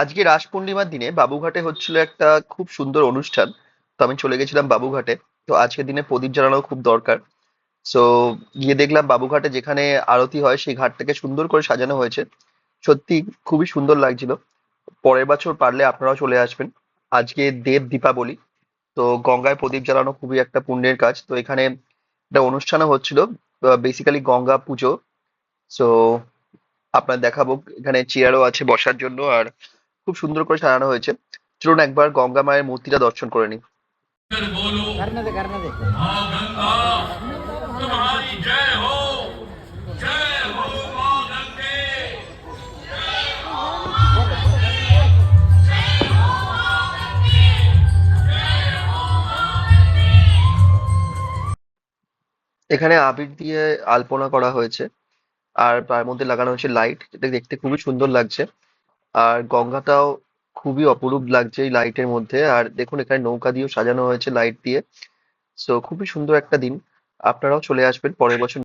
আজকে রাস পূর্ণিমার দিনে বাবুঘাটে হচ্ছিল একটা খুব সুন্দর অনুষ্ঠান। তো আমি চলে গেছিলাম বাবুঘাটে। তো আজকের দিনে প্রদীপ জ্বালানো খুব দরকার। সো গিয়ে দেখলাম বাবুঘাটে যেখানে আরতি হয় সেই ঘাটটাকে সুন্দর করে সাজানো হয়েছে। সত্যি খুবই সুন্দর লাগছিল। পরের বছর পারলে আপনারাও চলে আসবেন। আজকে দেব দীপাবলি। তো গঙ্গায় প্রদীপ জ্বালানো খুবই একটা পুণ্যের কাজ। তো এখানে একটা অনুষ্ঠানও হচ্ছিল, বেসিক্যালি গঙ্গা পুজো। সো আপনার দেখাবো, এখানে চেয়ারও আছে বসার জন্য, আর খুব সুন্দর করে সাজানো হয়েছে। চলুন একবার গঙ্গা মায়ের মূর্তিটা দর্শন করে নিই। बोलो करने दे माँ गंगा तुम्हारी जय हो माँ गंगे। এখানে আবির দিয়ে আলপনা করা হয়েছে, আর তার মধ্যে লাগানো হয়েছে লাইট, যেটা দেখতে খুবই সুন্দর লাগছে। আর গঙ্গাটাও খুবই অপরূপ লাগছে এই লাইটের মধ্যে। আর দেখুন এখানে নৌকা দিয়েও সাজানো হয়েছে লাইট দিয়ে। সো খুবই সুন্দর একটা দিন। আপনারাও চলে আসবেন পরের বছর।